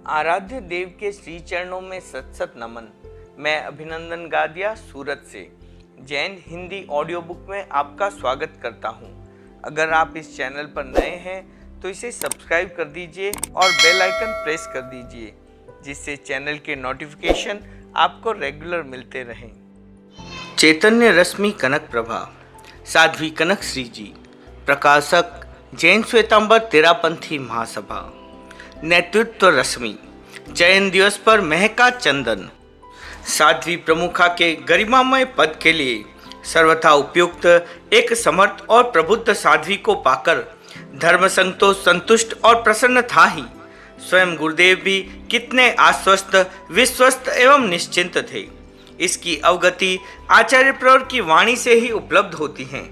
आराध्य देव के श्री चरणों में सत सत नमन। मैं अभिनंदन गादिया सूरत से जैन हिंदी ऑडियो बुक में आपका स्वागत करता हूं। अगर आप इस चैनल पर नए हैं तो इसे सब्सक्राइब कर दीजिए और बेल आइकन प्रेस कर दीजिए, जिससे चैनल के नोटिफिकेशन आपको रेगुलर मिलते रहें। चैतन्य रश्मि कनक प्रभा, साध्वी कनक श्री जी, प्रकाशक जैन श्वेतांबर तेरापंथी महासभा। नेतृत्व रश्मि, चयन दिवस पर महका चंदन। साध्वी प्रमुखा के गरिमामय पद के लिए सर्वथा उपयुक्त एक समर्थ और प्रबुद्ध साध्वी को पाकर धर्मसंघ तो संतुष्ट और प्रसन्न था ही, स्वयं गुरुदेव भी कितने आश्वस्त, विश्वस्त एवं निश्चिंत थे। इसकी अवगति आचार्य प्रवर की वाणी से ही उपलब्ध होती है।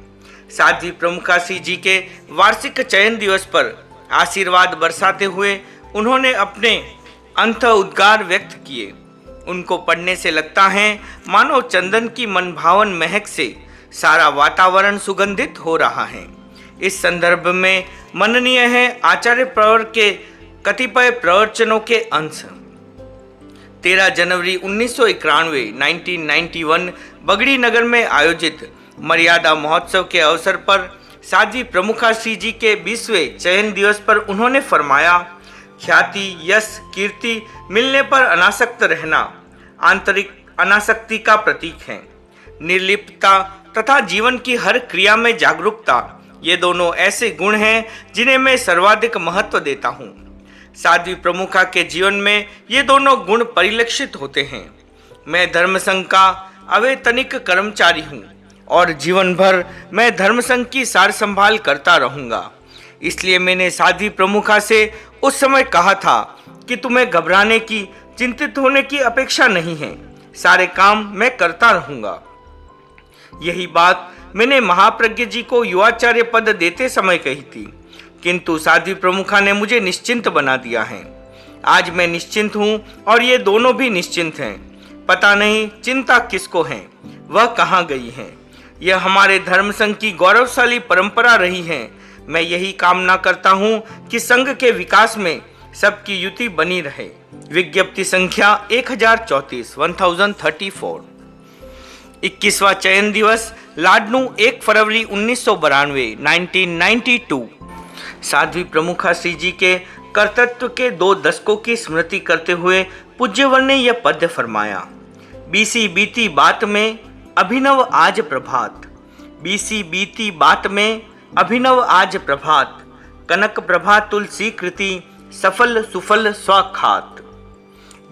साध्वी प्रमुखा श्री जी के वार्षिक चयन दिवस पर आशीर्वाद बरसाते हुए उन्होंने अपने अंत उद्गार व्यक्त किए। उनको पढ़ने से लगता है मानो चंदन की मनभावन महक से सारा वातावरण सुगंधित हो रहा है। इस संदर्भ में मननीय है आचार्य प्रवर के कतिपय प्रवचनों के अंश। 13 जनवरी 1991 1991 बगड़ी नगर में आयोजित मर्यादा महोत्सव के अवसर पर साध्वी प्रमुखा श्री जी के 20वें चयन दिवस पर उन्होंने फरमाया, ख्याति, यश, कीर्ति मिलने पर अनासक्त रहना आंतरिक अनासक्ति का प्रतीक है। निर्लिप्तता तथा जीवन की हर क्रिया में जागरूकता, ये दोनों ऐसे गुण हैं जिन्हें मैं सर्वाधिक महत्व देता हूँ। साध्वी प्रमुखा के जीवन में ये दोनों गुण परिलक्षित होते हैं। मैं धर्मसंघ का अवैतनिक कर्मचारी हूँ और जीवन भर मैं धर्मसंघ की सार संभाल करता रहूँगा। इसलिए मैंने साध्वी प्रमुखा से उस समय कहा था कि तुम्हें घबराने की, चिंतित होने की अपेक्षा नहीं है, सारे काम मैं करता रहूँगा। यही बात मैंने महाप्रज्ञ जी को युवाचार्य पद देते समय कही थी, किंतु साध्वी प्रमुखा ने मुझे निश्चिंत बना दिया है। आज मैं निश्चिंत हूँ और ये दोनों भी निश्चिंत हैं। पता नहीं चिंता किसको है, वह कहाँ गई है। यह हमारे धर्मसंघ की गौरवशाली परंपरा रही है। मैं यही कामना करता हूँ कि संघ के विकास में सबकी युति बनी रहे। विज्ञप्ति संख्या 1034 1034। 21वां चयन दिवस लाडनू 1 फरवरी 1992 1992। साध्वी प्रमुखा श्री जी के कर्तृत्व के 2 दशकों की स्मृति करते हुए पूज्यवर ने यह पद्य फरमाया, बीसी बीती बात में अभिनव आज प्रभात। बीसी बीती बात में अभिनव आज प्रभात, कनक प्रभा तुलसी कृति सफल सुफल स्वाखात।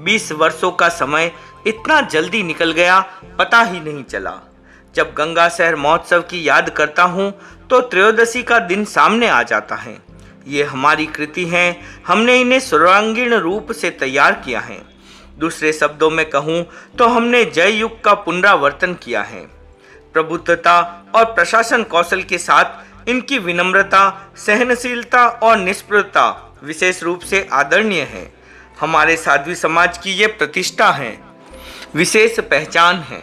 20 वर्षों का समय इतना जल्दी निकल गया, पता ही नहीं चला। जब गंगा शहर महोत्सव की याद करता हूँ तो त्रयोदशी का दिन सामने आ जाता है। ये हमारी कृति है, हमने इन्हें सर्वांगीण रूप से तैयार किया है। दूसरे शब्दों में कहूँ तो हमने जय युग का पुनरावर्तन किया है। प्रबुद्धता और प्रशासन कौशल के साथ इनकी विनम्रता, सहनशीलता और निष्पृहता विशेष रूप से आदरणीय है। हमारे साध्वी समाज की ये प्रतिष्ठा है, विशेष पहचान है।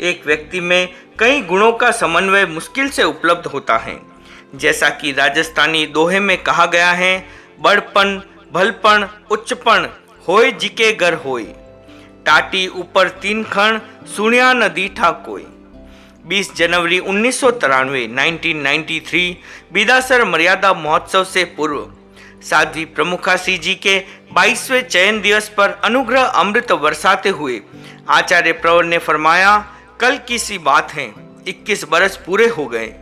एक व्यक्ति में कई गुणों का समन्वय मुश्किल से उपलब्ध होता है। जैसा कि राजस्थानी दोहे में कहा गया है, बड़पन, भलपन, उच्चपन होए जिके घर होए, टाटी ऊपर 3 खण सुनिया न दीठा कोई। 20 जनवरी 1993 1993 बिदासर मर्यादा महोत्सव से पूर्व साध्वी प्रमुखा श्री जी के 22वें चयन दिवस पर अनुग्रह अमृत बरसाते हुए आचार्य प्रवर ने फरमाया, कल की सी बात है, 21 बरस पूरे हो गए।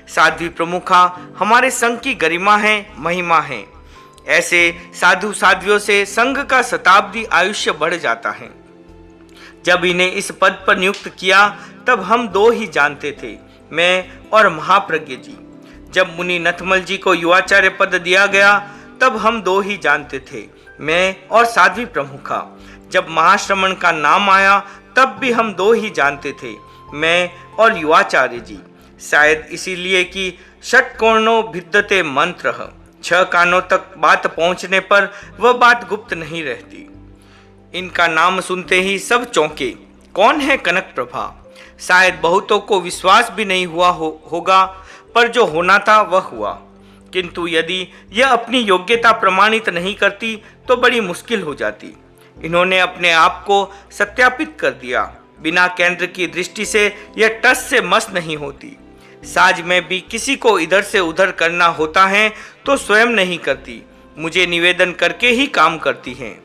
साध्वी प्रमुखा हमारे संघ की गरिमा है, महिमा है। ऐसे साधु साध्वियों से संघ का शताब्दी आयुष्य बढ़ जाता है। जब इन्हें इस पद पर नियुक्त किया तब हम 2 ही जानते थे, मैं और महाप्रज्ञ जी। जब मुनि नथमल जी को युवाचार्य पद दिया गया तब हम 2 ही जानते थे, मैं और साध्वी प्रमुखा। जब महाश्रमण का नाम आया तब भी हम 2 ही जानते थे, मैं और युवाचार्य जी। शायद इसीलिए कि षट्कोणो भिद्यते मंत्र, 6 कानों तक बात पहुंचने पर वह बात गुप्त नहीं रहती। इनका नाम सुनते ही सब चौंके, कौन है कनक प्रभा। शायद बहुतों को विश्वास भी नहीं हुआ होगा, पर जो होना था वह हुआ। किंतु यदि यह अपनी योग्यता प्रमाणित नहीं करती तो बड़ी मुश्किल हो जाती। इन्होंने अपने आप को सत्यापित कर दिया। बिना केंद्र की दृष्टि से यह टस से मस नहीं होती। साज में भी किसी को इधर से उधर करना होता है तो स्वयं नहीं करती, मुझे निवेदन करके ही काम करती हैं।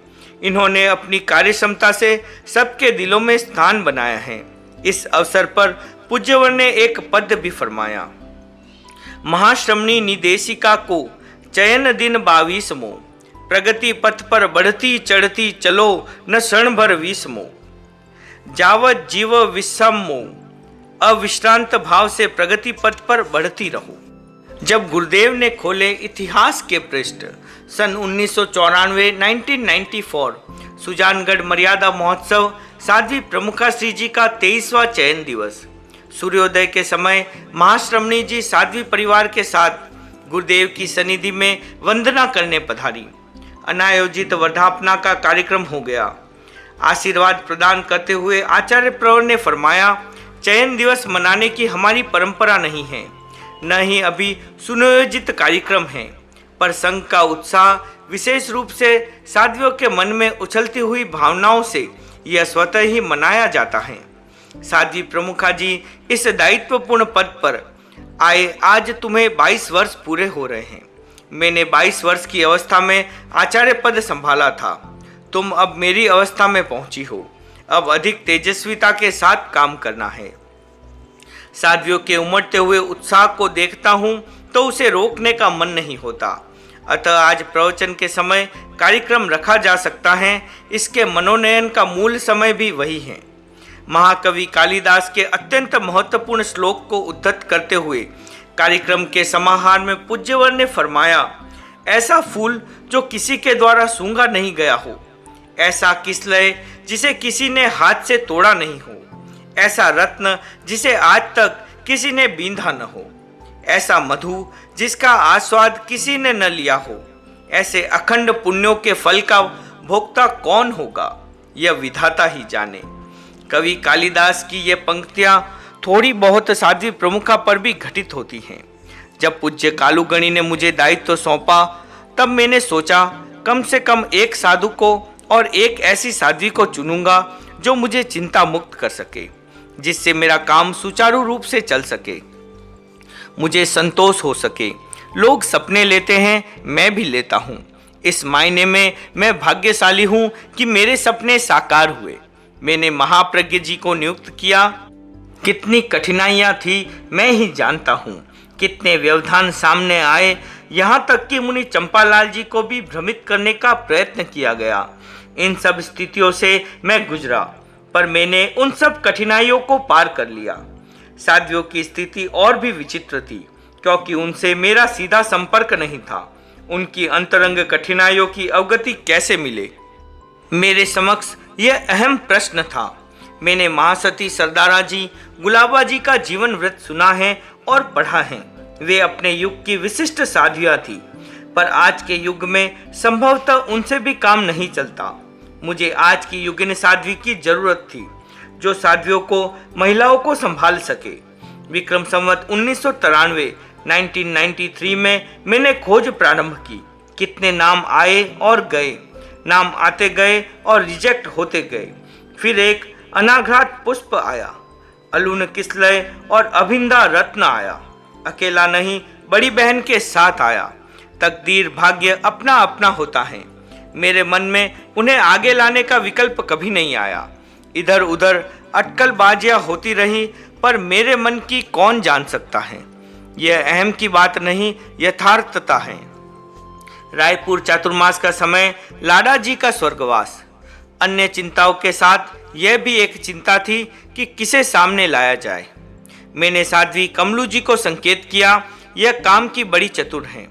इन्होंने अपनी कार्यक्षमता से सबके दिलों में स्थान बनाया है। इस अवसर पर पूज्यवर ने एक पद भी फरमाया, महाश्रमणी निदेशिका को चयन दिन 22मो, प्रगति पथ पर बढ़ती चढ़ती चलो न क्षण भर 20मो, जावत जीव विषमो, अविश्रांत भाव से प्रगति पथ पर बढ़ती रहो। जब गुरुदेव ने खोले इतिहास के पृष्ठ, सन 1994 1994 सुजानगढ़ मर्यादा महोत्सव, साध्वी प्रमुखा श्री जी का 23वां चयन दिवस। सूर्योदय के समय महाश्रमणी जी साध्वी परिवार के साथ गुरुदेव की सन्निधि में वंदना करने पधारी। अनायोजित वर्धापना का कार्यक्रम हो गया। आशीर्वाद प्रदान करते हुए आचार्य प्रवर ने फरमाया, चयन दिवस मनाने की हमारी परंपरा नहीं है, न ही अभी सुनियोजित कार्यक्रम है, पर संघ का उत्साह, विशेष रूप से साध्वियों के मन में उछलती हुई भावनाओं से यह स्वतः ही मनाया जाता है। साध्वी प्रमुखा जी इस दायित्वपूर्ण पद पर आए आज तुम्हें 22 वर्ष पूरे हो रहे हैं। मैंने 22 वर्ष की अवस्था में आचार्य पद संभाला था, तुम अब मेरी अवस्था में पहुंची हो। अब अधिक तेजस्विता के साथ काम करना है। साध्वियों के उमड़ते हुए उत्साह को देखता हूं तो उसे रोकने का मन नहीं होता। अतः आज प्रवचन के समय कार्यक्रम रखा जा सकता है, इसके मनोनयन का मूल समय भी वही है। महाकवि कालिदास के अत्यंत महत्वपूर्ण श्लोक को उद्धत करते हुए कार्यक्रम के समाहार में पूज्यवर ने फरमाया, ऐसा फूल जो किसी के द्वारा सूंघा नहीं गया हो, ऐसा किसलय जिसे किसी ने हाथ से तोड़ा नहीं हो, ऐसा रत्न जिसे आज तक किसी ने बींधा न हो, ऐसा मधु जिसका आस्वाद किसी ने न लिया हो, ऐसे अखंड पुण्यों के फल का भोक्ता कौन होगा, यह विधाता ही जाने। कवि कालिदास की ये पंक्तियां थोड़ी बहुत साध्वी प्रमुखा पर भी घटित होती हैं। जब पूज्य कालूगणी ने मुझे दायित्व सौंपा तब मैंने सोचा कम से कम एक साधु को और एक ऐसी साध्वी को चुनूंगा जो मुझे चिंता मुक्त कर सके, जिससे मेरा काम सुचारू रूप से चल सके, मुझे संतोष हो सके। लोग सपने लेते हैं, मैं भी लेता हूँ। इस मायने में मैं भाग्यशाली हूँ कि मेरे सपने साकार हुए। मैंने महाप्रज्ञ जी को नियुक्त किया। कितनी कठिनाइयाँ थी मैं ही जानता हूँ, कितने व्यवधान सामने आए, यहाँ तक कि मुनि चंपालाल जी को भी भ्रमित करने का प्रयत्न किया गया। इन सब स्थितियों से मैं गुजरा, पर मैंने उन सब कठिनाइयों को पार कर लिया। साध्वियों की स्थिति और भी विचित्र थी, क्योंकि उनसे मेरा सीधा संपर्क नहीं था। उनकी अंतरंग कठिनाइयों की अवगति कैसे मिले, मेरे समक्ष यह अहम प्रश्न था। मैंने महासती सरदारा जी, गुलाबा जी का जीवन वृत्त सुना है और पढ़ा है। वे अपने युग की विशिष्ट साध्वियाँ थी, पर आज के युग में संभवतः उनसे भी काम नहीं चलता। मुझे आज की युगिन साध्वी की जरूरत थी, जो साध्वियों को, महिलाओं को संभाल सके। विक्रम संवत 1993 1993 में मैंने खोज प्रारंभ की। कितने नाम आए और गए, नाम आते गए और रिजेक्ट होते गए। फिर एक अनाघात पुष्प आया, अलून किसलय और अभिंदा रत्न आया। अकेला नहीं, बड़ी बहन के साथ आया। तकदीर भाग्य अपना अपना होता है। मेरे मन में उन्हें आगे लाने का विकल्प कभी नहीं आया। इधर उधर अटकलबाजियां होती रही, पर मेरे मन की कौन जान सकता है। यह अहम की बात नहीं, यथार्थता है। रायपुर चातुर्मास का समय, लाडा जी का स्वर्गवास, अन्य चिंताओं के साथ यह भी एक चिंता थी कि किसे सामने लाया जाए। मैंने साध्वी कमलू जी को संकेत किया, यह काम की बड़ी चतुर हैं।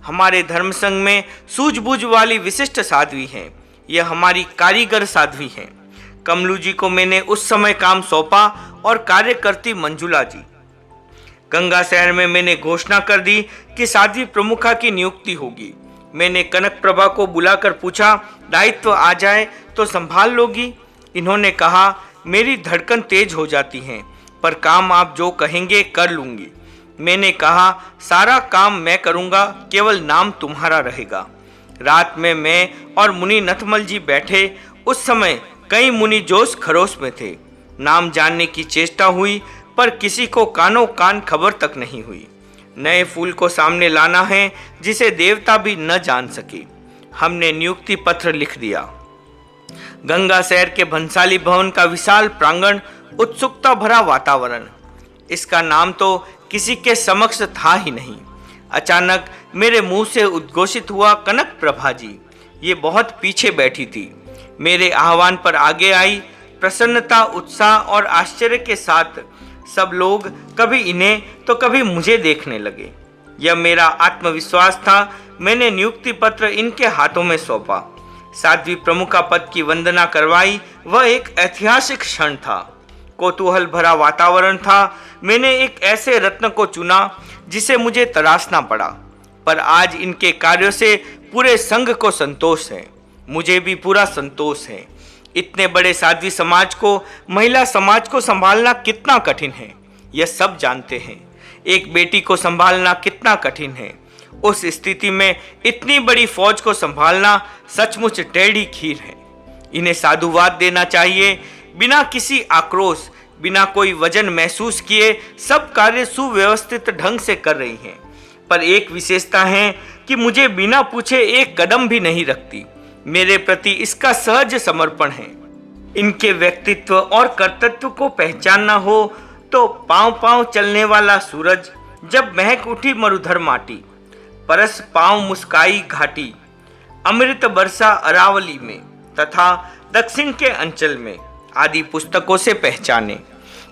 हमारे धर्म संघ में सूझबूझ वाली विशिष्ट साध्वी हैं। यह हमारी कारीगर साध्वी हैं। कमलू जी को मैंने उस समय काम सौंपा और कार्य करती मंजुला जी। गंगा शहर में मैंने घोषणा कर दी कि साध्वी प्रमुखा की नियुक्ति होगी। मैंने कनक प्रभा को बुलाकर पूछा, दायित्व आ जाए तो संभाल लोगी? इन्होंने कहा, मेरी धड़कन तेज हो जाती है, पर काम आप जो कहेंगे कर लूँगी। मैंने कहा, सारा काम मैं करूँगा, केवल नाम तुम्हारा रहेगा। रात में मैं और मुनि नथमल जी बैठे। उस समय कई मुनि जोश खरोश में थे। नाम जानने की चेष्टा हुई, पर किसी को कानों कान खबर तक नहीं हुई। नए फूल को सामने लाना है जिसे देवता भी न जान सके। हमने नियुक्ति पत्र लिख दिया। गंगा शहर के भंसाली भवन का विशाल प्रांगण, उत्सुकता भरा वातावरण, इसका नाम तो किसी के समक्ष था ही नहीं। अचानक मेरे मुंह से उद्घोषित हुआ, कनक प्रभा जी। ये बहुत पीछे बैठी थी। मेरे आह्वान पर आगे आई। प्रसन्नता, उत्साह और आश्चर्य के साथ सब लोग कभी इन्हें तो कभी मुझे देखने लगे। यह मेरा आत्मविश्वास था। मैंने नियुक्ति पत्र इनके हाथों में सौंपा। साध्वी प्रमुखा पद की वंदना करवाई। वह एक ऐतिहासिक क्षण था। कौतूहल भरा वातावरण था। मैंने एक ऐसे रत्न को चुना जिसे मुझे तराशना पड़ा, पर आज इनके कार्यों से पूरे संघ को संतोष है। मुझे भी पूरा संतोष है। इतने बड़े साध्वी समाज को, महिला समाज को संभालना कितना कठिन है, यह सब जानते हैं। एक बेटी को संभालना कितना कठिन है। उस स्थिति में इतनी बड़ी फौज को संभालना सचमुच टेढ़ी खीर है। इन्हें साधुवाद देना चाहिए। बिना किसी आक्रोश, बिना कोई वजन महसूस किए सब कार्य सुव्यवस्थित ढंग से कर रही हैं। पर एक विशेषता है कि मुझे बिना पूछे एक कदम भी नहीं रखती। मेरे प्रति इसका सहज समर्पण है। इनके व्यक्तित्व और कर्तव्य को पहचानना हो तो पांव पांव चलने वाला सूरज, जब महक उठी मरुधर माटी, परस पांव मुस्काई घाटी, अमृत बरसा अरावली में तथा दक्षिण के अंचल में आदि पुस्तकों से पहचाने।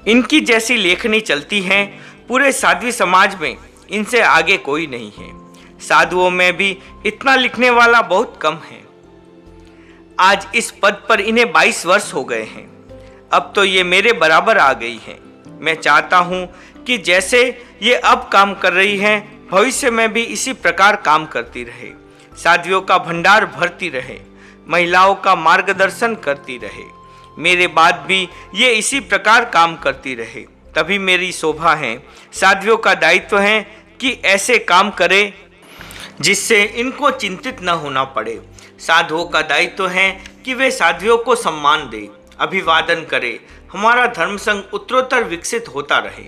इनकी जैसी लेखनी चलती है पूरे साध्वी समाज में, इनसे आगे कोई नहीं है। साधुओं में भी इतना लिखने वाला बहुत कम है। आज इस पद पर इन्हें 22 वर्ष हो गए हैं। अब तो ये मेरे बराबर आ गई हैं। मैं चाहता हूँ कि जैसे ये अब काम कर रही हैं, भविष्य में भी इसी प्रकार काम करती रहे। साध्वियों का भंडार भरती रहे, महिलाओं का मार्गदर्शन करती रहे। मेरे बाद भी ये इसी प्रकार काम करती रहे, तभी मेरी शोभा है। साध्वियों का दायित्व है कि ऐसे काम करे जिससे इनको चिंतित न होना पड़े। साधुओं का दायित्व है कि वे साध्वियों को सम्मान दे, अभिवादन करे, हमारा धर्म संघ उत्तरोत्तर विकसित होता रहे।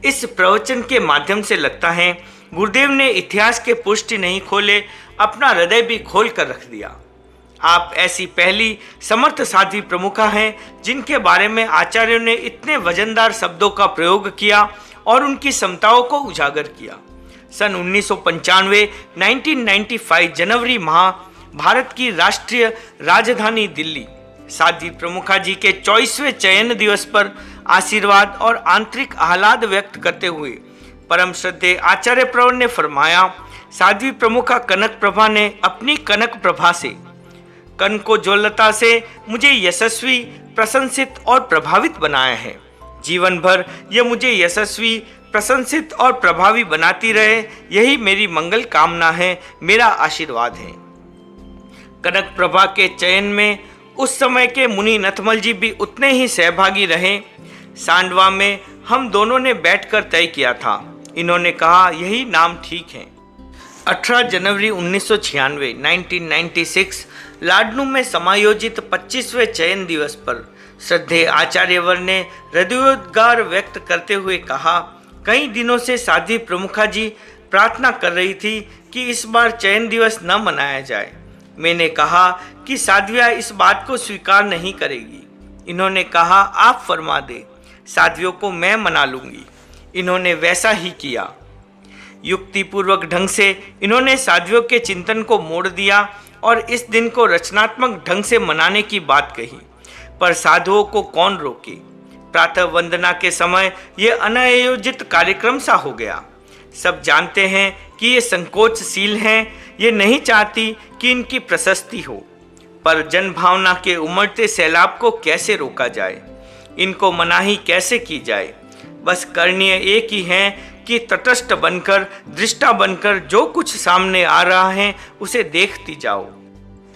इस प्रवचन के माध्यम से लगता है गुरुदेव ने इतिहास के पुष्टि नहीं खोले, अपना हृदय भी खोल कर रख दिया। आप ऐसी पहली समर्थ साध्वी प्रमुखा हैं जिनके बारे में आचार्यों ने इतने वजनदार शब्दों का प्रयोग किया और उनकी क्षमताओं को उजागर किया। सन 1995 1995 जनवरी माह भारत की राष्ट्रीय राजधानी दिल्ली साध्वी प्रमुखा जी के 24वें चयन दिवस पर आशीर्वाद और आंतरिक आह्लाद व्यक्त करते हुए परम श्रद्धेय आचार्य प्रवर ने फरमाया, साध्वी प्रमुखा कनक प्रभा ने अपनी कनक प्रभा से, कनकोज्ज्वलता से मुझे यशस्वी, प्रशंसित और प्रभावित बनाया है। जीवन भर यह मुझे यशस्वी, प्रशंसित और प्रभावी बनाती रहे, यही मेरी मंगल कामना है, मेरा आशीर्वाद है। कनक प्रभा के चयन में उस समय के मुनि नथमल जी भी उतने ही सहभागी रहे। सांडवा में हम दोनों ने बैठकर तय किया था। इन्होंने कहा, यही नाम ठीक है। 18 जनवरी 1996 1996 लाडनू में समायोजित 25वें चयन दिवस पर श्रद्धेय आचार्यवर ने हृदयोद्गार व्यक्त करते हुए कहा, कई दिनों से साध्वी प्रमुखा जी प्रार्थना कर रही थी कि इस बार चयन दिवस न मनाया जाए। मैंने कहा कि साध्वियाँ इस बात को स्वीकार नहीं करेगी। इन्होंने कहा, आप फरमा दे, साध्वियों को मैं मना लूंगी। इन्होंने वैसा ही किया। युक्तिपूर्वक ढंग से इन्होंने साध्वियों के चिंतन को मोड़ दिया और इस दिन को रचनात्मक ढंग से मनाने की बात कही। पर साधुओं को कौन रोके। प्रातः वंदना के समय यह अनायोजित कार्यक्रम सा हो गया। सब जानते हैं कि ये संकोचशील हैं, ये नहीं चाहती कि इनकी प्रशस्ति हो, पर जनभावना के उमड़ते सैलाब को कैसे रोका जाए, इनको मनाही कैसे की जाए। बस करणीय एक ही है कि तटस्थ बनकर, दृष्टा बनकर जो कुछ सामने आ रहा है उसे देखती जाओ।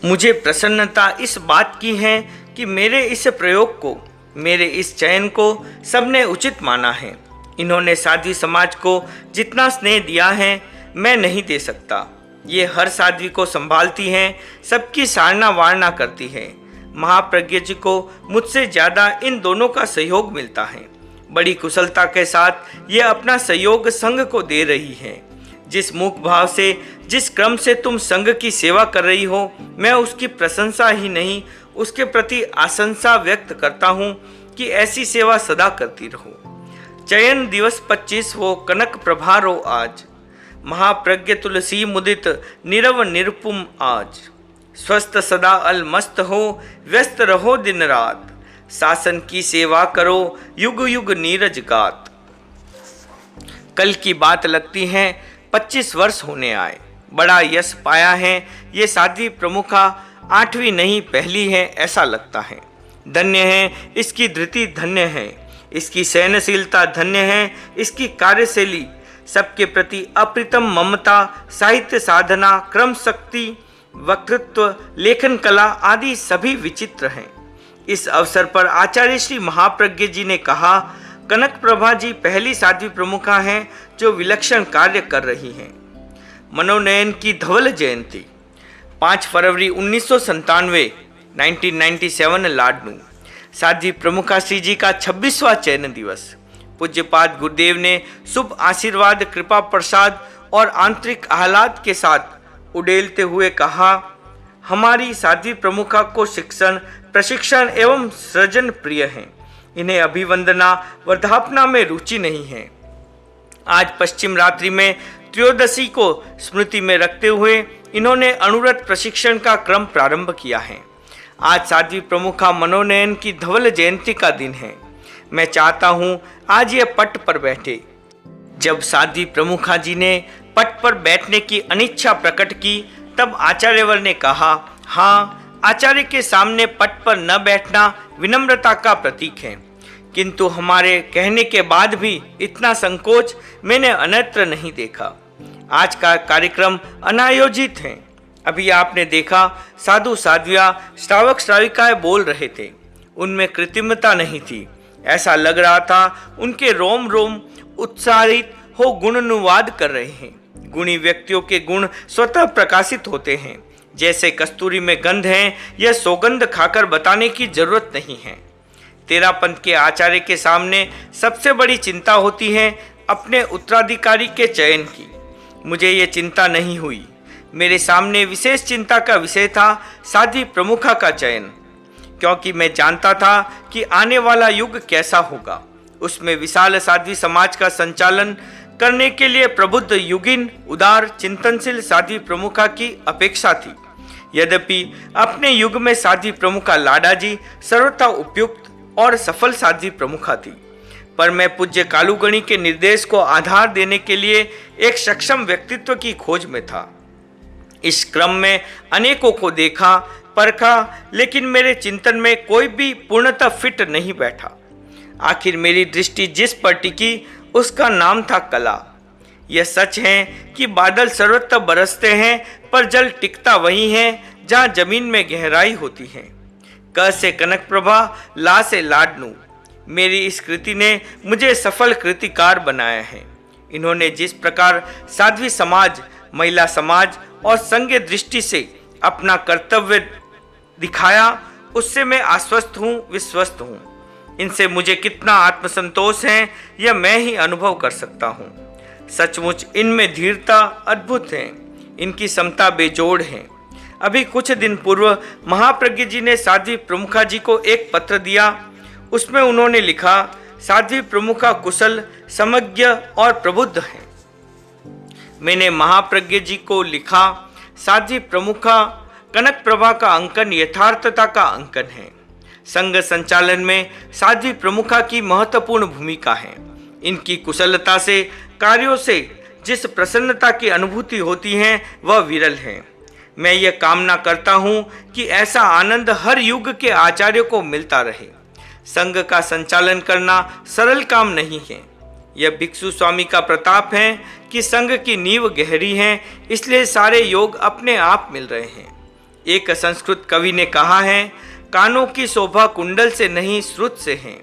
मुझे प्रसन्नता इस बात की है कि मेरे इस प्रयोग को, मेरे इस चयन को सबने उचित माना है। इन्होंने साध्वी समाज को जितना स्नेह दिया है मैं नहीं दे सकता। ये हर साध्वी को संभालती हैं, सबकी सारना वारना करती है। महाप्रज्ञ जी को मुझसे ज़्यादा इन दोनों का सहयोग मिलता है। बड़ी कुशलता के साथ ये अपना सहयोग संघ को दे रही है। जिस मुख भाव से, जिस क्रम से तुम संघ की सेवा कर रही हो, मैं उसकी प्रशंसा ही नहीं उसके प्रति आशंसा व्यक्त करता हूँ कि ऐसी सेवा सदा करती रहो। चयन दिवस 25 वो कनक प्रभारो आज, महाप्रज्ञ तुलसी मुदित निरव निरुपम आज। स्वस्थ सदा अल मस्त हो, व्यस्त रहो दिन रात, शासन की सेवा करो युग युग नीरज गात। कल की बात लगती है 25 वर्ष होने आए, बड़ा यश पाया है ये साध्वी प्रमुखा, 8वीं नहीं पहली है ऐसा लगता है। धन्य है इसकी धृति, धन्य है इसकी सहनशीलता, धन्य है इसकी कार्यशैली, सबके प्रति अप्रतिम ममता, साहित्य साधना, क्रम शक्ति, वक्तृत्व, लेखन कला आदि सभी विचित्र हैं। इस अवसर पर आचार्य श्री महाप्रज्ञ जी ने कहा, कनक प्रभा जी पहली साध्वी प्रमुखा हैं जो विलक्षण कार्य कर रही हैं। मनोनयन की धवल जयंती 5 फरवरी 1997 1997 लाडनू। साध्वी प्रमुखा श्री जी का 26वां चयन दिवस। पूज्यपाद गुरुदेव ने शुभ आशीर्वाद, कृपा प्रसाद और आंतरिक आह्लाद के साथ उड़ेलते हुए कहा, हमारी साध्वी प्रमुखा को शिक्षण, प्रशिक्षण एवं सृजन प्रिय हैं। इन्हें अभिवंदना वर्धापना में रुचि नहीं है। आज पश्चिम रात्रि में त्रयोदशी को स्मृति में रखते हुए इन्होंने अनुरत प्रशिक्षण का क्रम प्रारंभ किया है। आज साध्वी प्रमुखा मनोनयन की धवल जयंती का दिन है। मैं चाहता हूँ आज ये पट पर बैठे। जब साध्वी प्रमुखा जी ने पट पर बैठने की अनिच्छा प्रकट की तब आचार्यवर ने कहा, हाँ, आचार्य के सामने पट पर न बैठना विनम्रता का प्रतीक है, किंतु हमारे कहने के बाद भी इतना संकोच मैंने अन्यत्र नहीं देखा। आज का कार्यक्रम अनायोजित है। अभी आपने देखा साधु साध्वियाँ, श्रावक श्राविकाएं बोल रहे थे, उनमें कृत्रिमता नहीं थी। ऐसा लग रहा था उनके रोम रोम उत्साहित हो गुणानुवाद कर रहे हैं। गुणी व्यक्तियों के गुण स्वतः प्रकाशित होते हैं। जैसे कस्तूरी में गंध है, यह सौगंध खाकर बताने की जरूरत नहीं है। तेरा पंथ के आचार्य के सामने सबसे बड़ी चिंता होती है अपने उत्तराधिकारी के चयन की। मुझे ये चिंता नहीं हुई। मेरे सामने विशेष चिंता का विषय था साध्वी प्रमुखा का चयन, क्योंकि मैं जानता था कि आने वाला युग कैसा होगा। उसमें विशाल साध्वी समाज का संचालन करने के लिए प्रबुद्ध, युगिन, उदार, चिंतनशील साध्वी प्रमुखा की अपेक्षा थी। यद्यपि अपने युग में साध्वी प्रमुखा लाडा जी सर्वथा उपयुक्त और सफल साध्वी प्रमुखा थी, पर मैं पूज्य कालूगणी के निर्देश को आधार देने के लिए एक सक्षम व्यक्तित्व की खोज में था। इस क्रम में अनेकों को देखा, परखा, लेकिन मेरे चिंतन में कोई भी पूर्णतः फिट नहीं बैठा। आखिर मेरी दृष्टि जिस पर टिकी उसका नाम था कला। यह सच है कि बादल सर्वत्र बरसते हैं, पर जल टिकता वही है जहाँ जमीन में गहराई होती है। क से कनक प्रभा, ला से लाडनू। मेरी इस कृति ने मुझे सफल कृतिकार बनाया है। इन्होंने जिस प्रकार साध्वी समाज, महिला समाज और संघीय दृष्टि से अपना कर्तव्य दिखाया, उससे मैं आश्वस्त हूँ, विश्वस्त हूँ। इनसे मुझे कितना आत्मसंतोष है यह मैं ही अनुभव कर सकता हूँ। सचमुच इनमें धीरता अद्भुत है, इनकी समता बेजोड़ है। अभी कुछ दिन पूर्व महाप्रज्ञ जी ने साध्वी प्रमुखा जी को एक पत्र दिया। उसमें उन्होंने लिखा, साध्वी प्रमुखा कुशल, समज्ञ और प्रबुद्ध है। मैंने महाप्रज्ञ जी को लिखा, साध्वी प्रमुखा कनक प्रभा का अंकन यथार्थता का अंकन है। संघ संचालन में साध्वी प्रमुखा की महत्वपूर्ण भूमिका है। इनकी कुशलता से, कार्यों से जिस प्रसन्नता की अनुभूति होती है वह विरल है। मैं यह कामना करता हूँ कि ऐसा आनंद हर युग के आचार्यों को मिलता रहे। संघ का संचालन करना सरल काम नहीं है। यह भिक्षु स्वामी का प्रताप है कि संघ की नींव गहरी है, इसलिए सारे योग अपने आप मिल रहे हैं। एक संस्कृत कवि ने कहा है, कानों की शोभा कुंडल से नहीं श्रुत से है।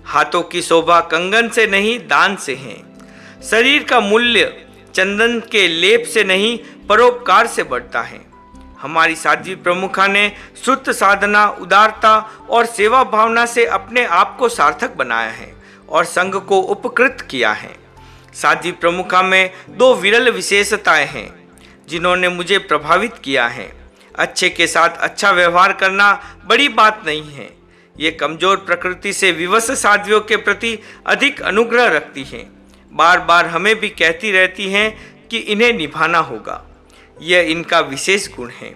हाथों की शोभा कंगन से नहीं दान से है। शरीर का मूल्य चंदन के लेप से नहीं परोपकार से बढ़ता है। हमारी साध्वी प्रमुखा ने शुद्ध साधना, उदारता और सेवा भावना से अपने आप को सार्थक बनाया है और संघ को उपकृत किया है। साध्वी प्रमुखा में 2 विरल विशेषताएं हैं जिन्होंने मुझे प्रभावित किया है। अच्छे के साथ अच्छा व्यवहार करना बड़ी बात नहीं है। ये कमजोर प्रकृति से विवश साध्वियों के प्रति अधिक अनुग्रह रखती हैं। बार बार हमें भी कहती रहती हैं कि इन्हें निभाना होगा। यह इनका विशेष गुण है।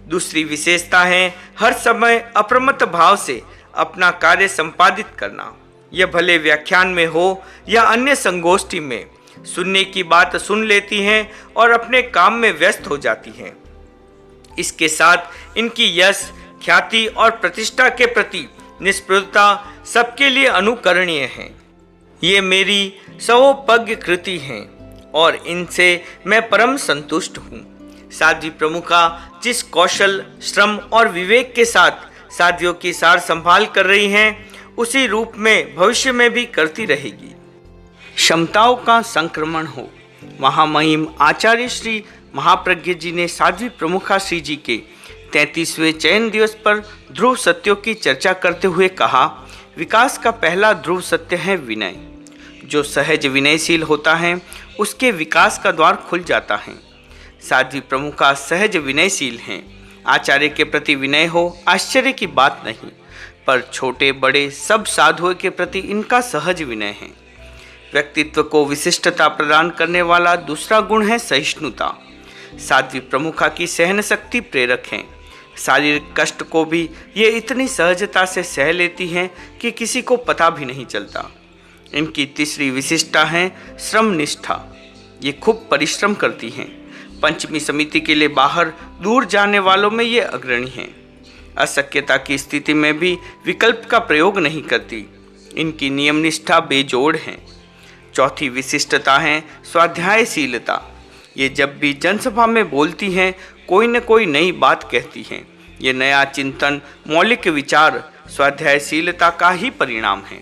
दूसरी विशेषता है हर समय अप्रमत्त भाव से अपना कार्य संपादित करना। यह भले व्याख्यान में हो या अन्य संगोष्ठी में, सुनने की बात सुन लेती हैं और अपने काम में व्यस्त हो जाती हैं। इसके साथ इनकी यश, ख्याति और प्रतिष्ठा के प्रति निष्पृहता सबके लिए अनुकरणीय है। ये मेरी सवोपज्ञ कृति हैं और इनसे मैं परम संतुष्ट हूँ। साध्वी प्रमुखा जिस कौशल, श्रम और विवेक के साथ साध्वियों की सार संभाल कर रही हैं, उसी रूप में भविष्य में भी करती रहेगी। क्षमताओं का संक्रमण हो। महामहिम आचार्य श्री महाप्रज्ञ जी ने साध्वी प्रमुखा श्री जी के 33वें चयन दिवस पर ध्रुव सत्यों की चर्चा करते हुए कहा, विकास का पहला ध्रुव सत्य है विनय। जो सहज विनयशील होता है उसके विकास का द्वार खुल जाता है। साध्वी प्रमुखा सहज विनयशील हैं। आचार्य के प्रति विनय हो आश्चर्य की बात नहीं, पर छोटे बड़े सब साधुओं के प्रति इनका सहज विनय है। व्यक्तित्व को विशिष्टता प्रदान करने वाला दूसरा गुण है सहिष्णुता। साध्वी प्रमुखा की सहन शक्ति प्रेरक है। शारीरिक कष्ट को भी ये इतनी सहजता से सह लेती हैं कि किसी को पता भी नहीं चलता। इनकी तीसरी विशिष्टता है श्रम निष्ठा। ये खूब परिश्रम करती हैं। पंचमी समिति के लिए बाहर दूर जाने वालों में ये अग्रणी हैं। अशक्यता की स्थिति में भी विकल्प का प्रयोग नहीं करती। इनकी नियम निष्ठा बेजोड़ है। चौथी विशिष्टता है स्वाध्यायशीलता। ये जब भी जनसभा में बोलती हैं कोई न कोई नई बात कहती हैं। ये नया चिंतन, मौलिक विचार स्वाध्यायशीलता का ही परिणाम है।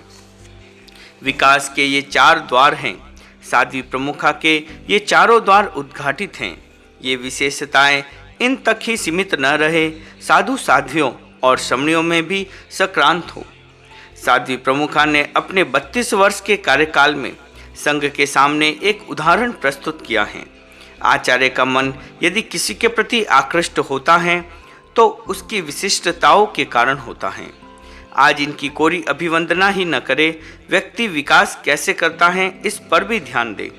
विकास के ये 4 द्वार हैं। साध्वी प्रमुखा के ये चारों द्वार उद्घाटित हैं। ये विशेषताएं इन तक ही सीमित न रहे, साधु साध्वियों और श्रमणियों में भी सक्रांत हो। साध्वी प्रमुखा ने अपने 32 वर्ष के कार्यकाल में संघ के सामने एक उदाहरण प्रस्तुत किया है। आचार्य का मन यदि किसी के प्रति आकृष्ट होता है तो उसकी विशिष्टताओं के कारण होता है। आज इनकी कोरी अभिवंदना ही न करे, व्यक्ति विकास कैसे करता है इस पर भी ध्यान दे।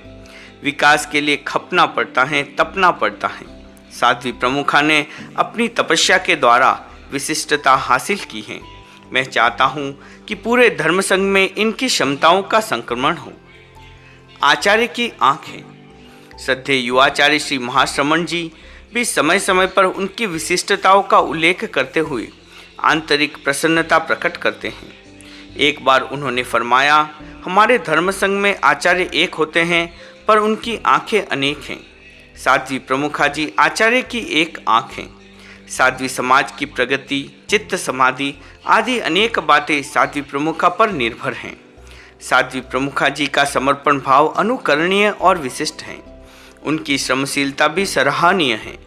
विकास के लिए खपना पड़ता है, तपना पड़ता है। साध्वी प्रमुखा ने अपनी तपस्या के द्वारा विशिष्टता हासिल की है। मैं चाहता हूँ कि पूरे धर्म संघ में इनकी क्षमताओं का संक्रमण हो। आचार्य की आंखें। श्रद्धेय युवाचार्य श्री महाश्रमण जी भी समय समय पर उनकी विशिष्टताओं का उल्लेख करते हुए आंतरिक प्रसन्नता प्रकट करते हैं। एक बार उन्होंने फरमाया, हमारे धर्म संघ में आचार्य एक होते हैं पर उनकी आंखें अनेक हैं। साध्वी प्रमुखा जी आचार्य की एक आंख हैं। साध्वी समाज की प्रगति, चित्त समाधि आदि अनेक बातें साध्वी प्रमुखा पर निर्भर हैं। साध्वी प्रमुखा जी का समर्पण भाव अनुकरणीय और विशिष्ट है। उनकी श्रमशीलता भी सराहनीय है।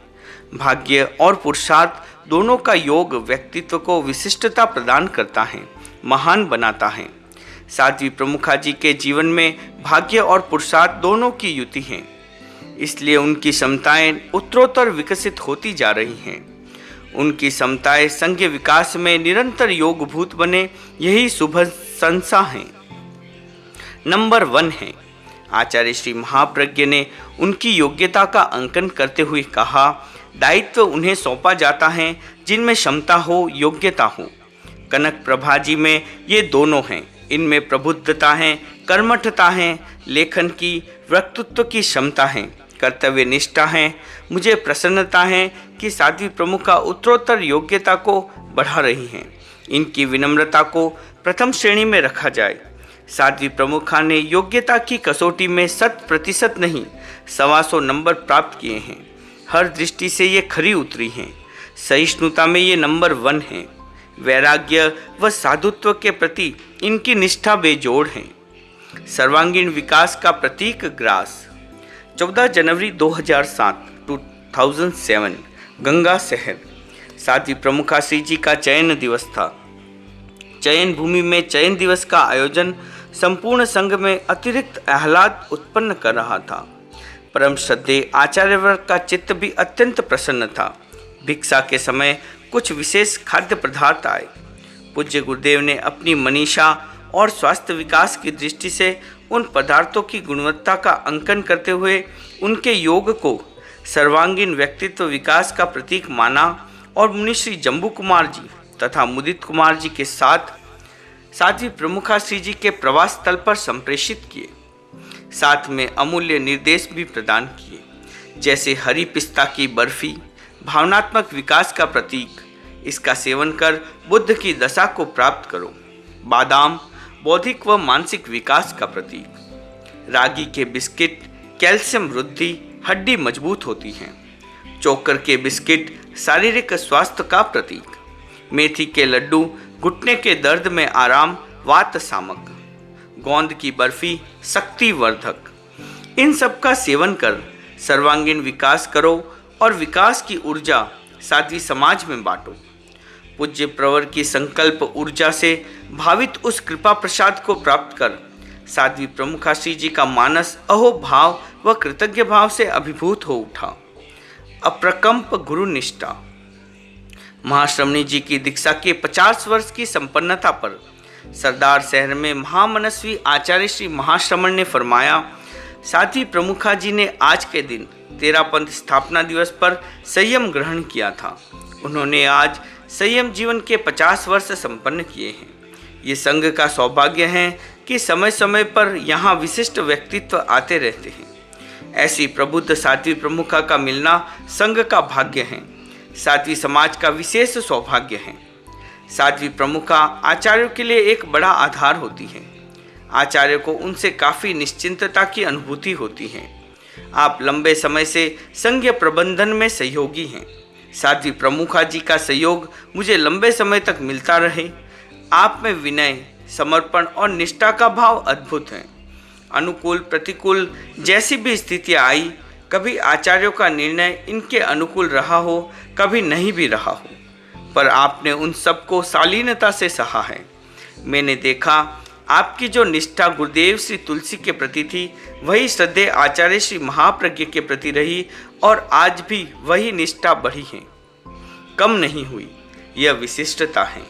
भाग्य और पुरुषार्थ दोनों का योग व्यक्तित्व को विशिष्टता प्रदान करता है, महान बनाता है। साध्वी प्रमुखा जी के जीवन में भाग्य और पुरुषार्थ दोनों की युति है, इसलिए उनकी क्षमताएं उत्तरोत्तर विकसित होती जा रही हैं। उनकी क्षमताएं संघ विकास में निरंतर योगभूत बने, यही शुभ संसा है। नंबर 1 है। आचार्य श्री महाप्रज्ञ ने उनकी योग्यता का अंकन करते हुए कहा, दायित्व उन्हें सौंपा जाता है जिनमें क्षमता हो, योग्यता हो। कनक प्रभा जी में ये दोनों हैं। इनमें प्रबुद्धता है, कर्मठता है, लेखन की, वक्तृत्व की क्षमता है, कर्तव्य निष्ठा है। मुझे प्रसन्नता है कि साध्वी प्रमुखा उत्तरोत्तर योग्यता को बढ़ा रही हैं। इनकी विनम्रता को प्रथम श्रेणी में रखा जाए। साध्वी प्रमुखा ने योग्यता की कसौटी में 100% नहीं 125 नंबर प्राप्त किए हैं। हर दृष्टि से ये खरी उतरी हैं। सहिष्णुता में ये नंबर 1 हैं। वैराग्य व साधुत्व के प्रति इनकी निष्ठा बेजोड़ है। सर्वांगीण विकास का प्रतीक ग्रास। 14 जनवरी 2007 गंगा शहर साध्वी प्रमुखा श्री जी का चयन दिवस था। चयन भूमि में चयन दिवस का आयोजन संपूर्ण संघ में अतिरिक्त आह्लाद उत्पन्न कर रहा था। परम श्रद्धेय आचार्य वर्ग का चित्त भी अत्यंत प्रसन्न था। भिक्षा के समय कुछ विशेष खाद्य पदार्थ आए। पूज्य गुरुदेव ने अपनी मनीषा और स्वास्थ्य विकास की दृष्टि से उन पदार्थों की गुणवत्ता का अंकन करते हुए उनके योग को सर्वांगीण व्यक्तित्व विकास का प्रतीक माना और मुनिश्री जम्बू कुमार जी तथा मुदित कुमार जी के साथ साध्वी प्रमुखा श्री जी के प्रवास स्थल पर संप्रेषित किए। साथ में अमूल्य निर्देश भी प्रदान किए, जैसे हरी पिस्ता की बर्फी भावनात्मक विकास का प्रतीक, इसका सेवन कर बुद्ध की दशा को प्राप्त करो। बादाम बौद्धिक व मानसिक विकास का प्रतीक। रागी के बिस्किट कैल्शियम वृद्धि, हड्डी मजबूत होती हैं। चोकर के बिस्किट शारीरिक स्वास्थ्य का प्रतीक। मेथी के लड्डू घुटने के दर्द में आराम, वात शामक। गोंद की बर्फी शक्ति वर्धक। इन सब का सेवन कर सर्वांगीण विकास करो और विकास की ऊर्जा साध्वी समाज में बांटो। पूज्य प्रवर की संकल्प ऊर्जा से भावित उस कृपा प्रसाद को प्राप्त कर साध्वी प्रमुखा श्री जी का मानस अहोभाव व कृतज्ञ भाव से अभिभूत हो उठा। अप्रकंप गुरु निष्ठा। महाश्रमणी जी की दीक्षा के 50 वर्ष की संपन्नता पर सरदार शहर में महामनस्वी आचार्य श्री महाश्रमण ने फरमाया, साध्वी प्रमुखा जी ने आज के दिन तेरापंथ स्थापना दिवस पर संयम ग्रहण किया था। उन्होंने आज संयम जीवन के 50 वर्ष संपन्न किए हैं। ये संघ का सौभाग्य है कि समय समय पर यहाँ विशिष्ट व्यक्तित्व आते रहते हैं। ऐसी प्रबुद्ध साध्वी प्रमुखा का मिलना संघ का भाग्य है, साध्वी समाज का विशेष सौभाग्य है। साध्वी प्रमुखा आचार्यों के लिए एक बड़ा आधार होती है। आचार्य को उनसे काफ़ी निश्चिंतता की अनुभूति होती है। आप लंबे समय से संघ प्रबंधन में सहयोगी हैं। साध्वी प्रमुखा जी का सहयोग मुझे लंबे समय तक मिलता रहे। आप में विनय, समर्पण और निष्ठा का भाव अद्भुत है। अनुकूल प्रतिकूल जैसी भी स्थितियाँ आई, कभी आचार्यों का निर्णय इनके अनुकूल रहा हो, कभी नहीं भी रहा हो, पर आपने उन सबको शालीनता से सहा है। मैंने देखा आपकी जो निष्ठा गुरुदेव श्री तुलसी के प्रति थी, वही श्रद्धेय आचार्य श्री महाप्रज्ञ के प्रति रही और आज भी वही निष्ठा बढ़ी है, कम नहीं हुई। यह विशिष्टता है।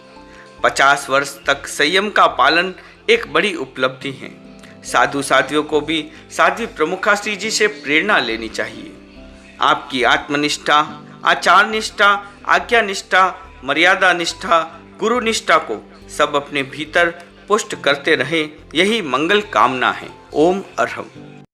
50 वर्ष तक संयम का पालन एक बड़ी उपलब्धि है। साधु साधियों को भी साध्वी प्रमुखा श्री जी से प्रेरणा लेनी चाहिए। आपकी आत्मनिष्ठा, आचार निष्ठा, आज्ञा निष्ठा, मर्यादा निष्ठा, गुरु निष्ठा को सब अपने भीतर पुष्ट करते रहे, यही मंगल कामना है। ओम अरहम।